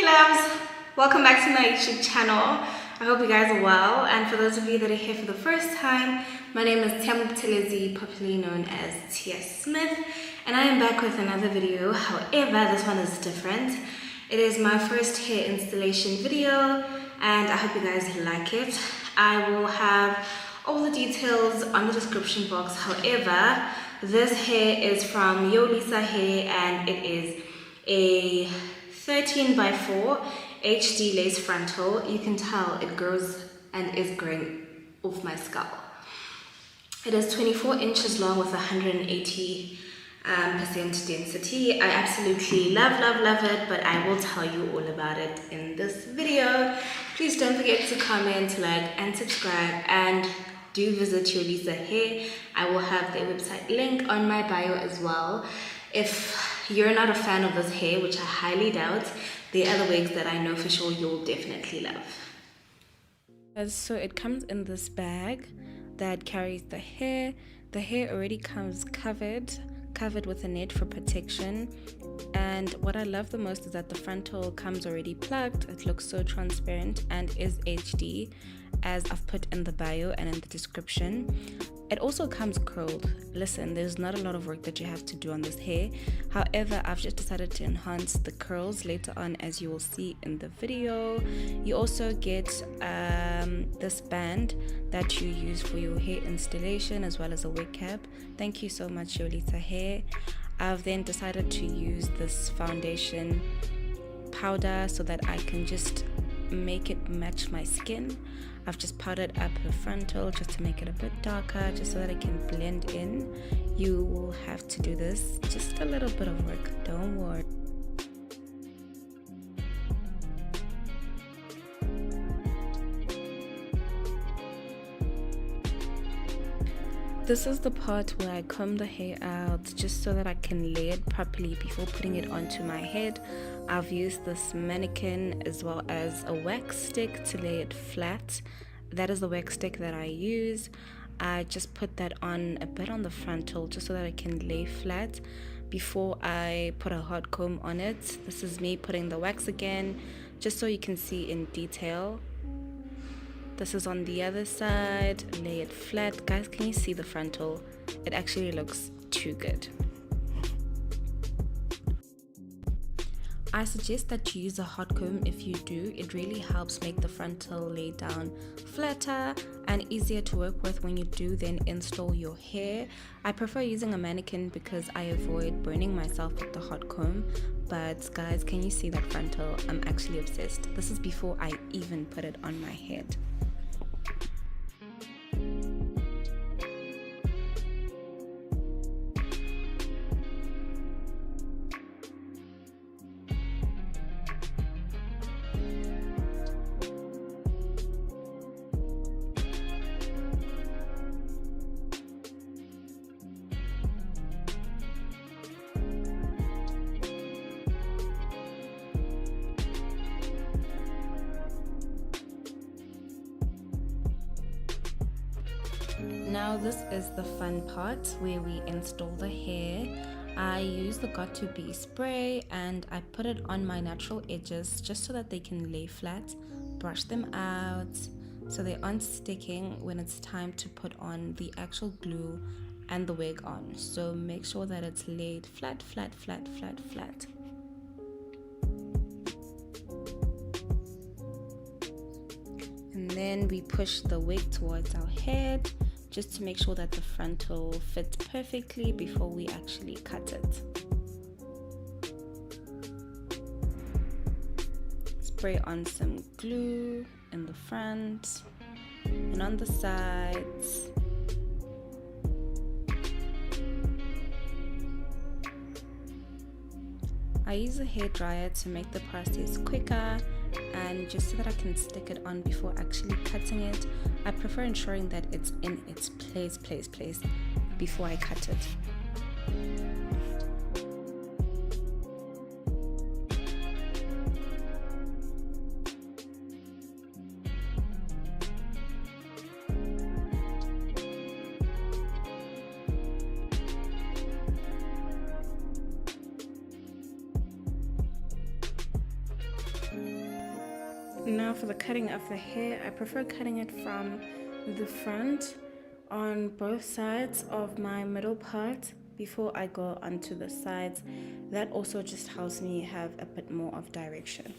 loves, welcome back to my YouTube channel. I hope you guys are well, and for those of you that are here for the first time, my name is tshiasmith, popularly known as tshiasmith, and I am back with another video. However, this one is different. It is my first hair installation video and I hope you guys like it. I will have all the details on the description box. However, this hair is from Yolissa hair and it is a 13x4 HD Lace Frontal. You can tell it grows and is growing off my scalp. It is 24 inches long with 180% density. I absolutely love it, but I will tell you all about it in this video. Please don't forget to comment, like and subscribe, and do visit Yolissa hair. I will have their website link on my bio as well. If you're not a fan of this hair, which I highly doubt, there are other wigs that I know for sure you'll definitely love. So it comes in this bag that carries the hair. The hair already comes covered with a net for protection, and what I love the most is that the frontal comes already plugged. It looks so transparent and is HD, as I've put in the bio and in the description. It also comes curled. Listen, there's not a lot of work that you have to do on this hair. However, I've just decided to enhance the curls later on, as you will see in the video. You also get this band that you use for your hair installation, as well as a wig cap. Thank you so much, Yolissa hair. I've then decided to use this foundation powder so that I can just make it match my skin. I've just powdered up the frontal just to make it a bit darker, just so that it can blend in. You will have to do this, just a little bit of work, don't worry. This is the part where I comb the hair out just so that I can lay it properly before putting it onto my head. I've used this mannequin as well as a wax stick to lay it flat. That is the wax stick that I use. I just put that on a bit on the frontal just so that it can lay flat before I put a hot comb on it. This is me putting the wax again just so you can see in detail. This is on the other side. Lay it flat. Guys, can you see the frontal? It actually looks too good. I suggest that you use a hot comb. If you do, it really helps make the frontal lay down flatter and easier to work with when you do then install your hair. I prefer using a mannequin because I avoid burning myself with the hot comb. But guys, can you see that frontal? I'm actually obsessed. This is before I even put it on my head. Now this is the fun part where we install the hair. I use the got2b spray and I put it on my natural edges just so that they can lay flat. Brush them out so they aren't sticking when it's time to put on the actual glue and the wig on. So make sure that it's laid flat. And then we push the wig towards our head just to make sure that the frontal fits perfectly before we actually cut it. Spray on some glue in the front and on the sides. I use a hairdryer to make the process quicker and just so that I can stick it on before actually cutting it. I prefer ensuring that it's in its place before I cut it. Now for the cutting of the hair, I prefer cutting it from the front on both sides of my middle part before I go onto the sides. That also just helps me have a bit more of direction.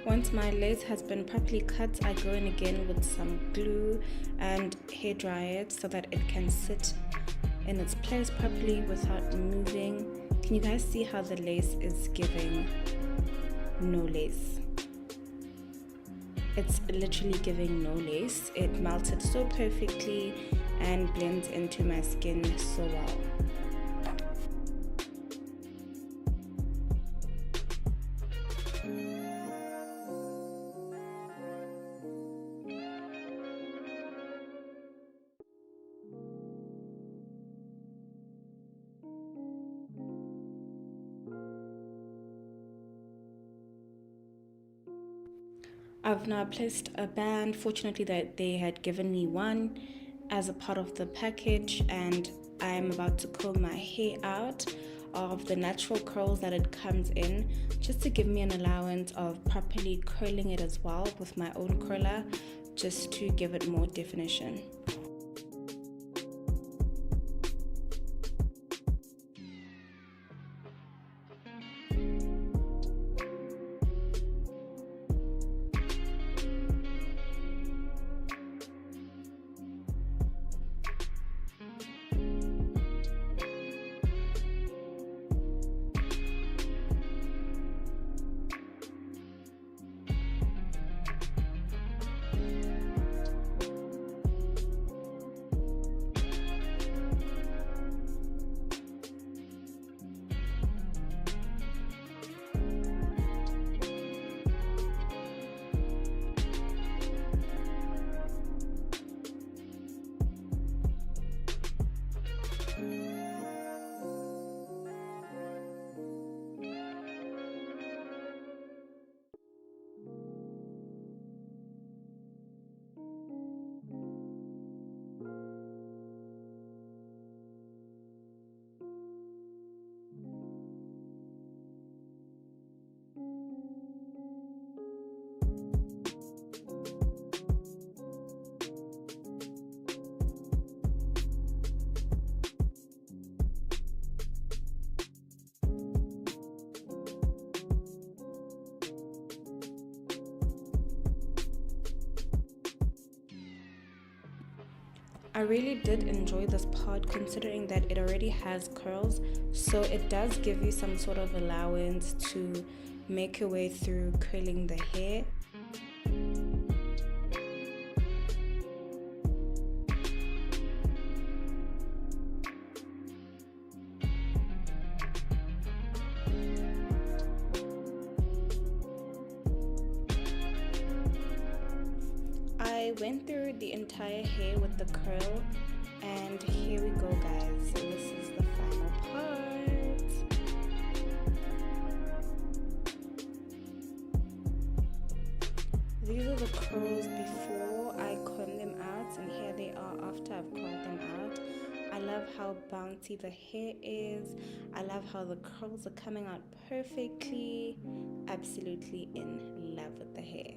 Once my lace has been properly cut, I go in again with some glue and hair dry it so that it can sit in its place properly without moving. Can you guys see how the lace is giving no lace? It's literally giving no lace. It melted so perfectly and blends into my skin so well. I've now placed a band. Fortunately that they had given me one as a part of the package, and I'm about to comb my hair out of the natural curls that it comes in, just to give me an allowance of properly curling it as well with my own curler, just to give it more definition. I really did enjoy this part, considering that it already has curls, so it does give you some sort of allowance to make your way through curling the hair. I went through the entire hair with the curl, and here we go guys, this is the final part. These are the curls before I comb them out, and here they are after I've curled them out. I love how bouncy the hair is. I love how the curls are coming out perfectly. Absolutely in love with the hair.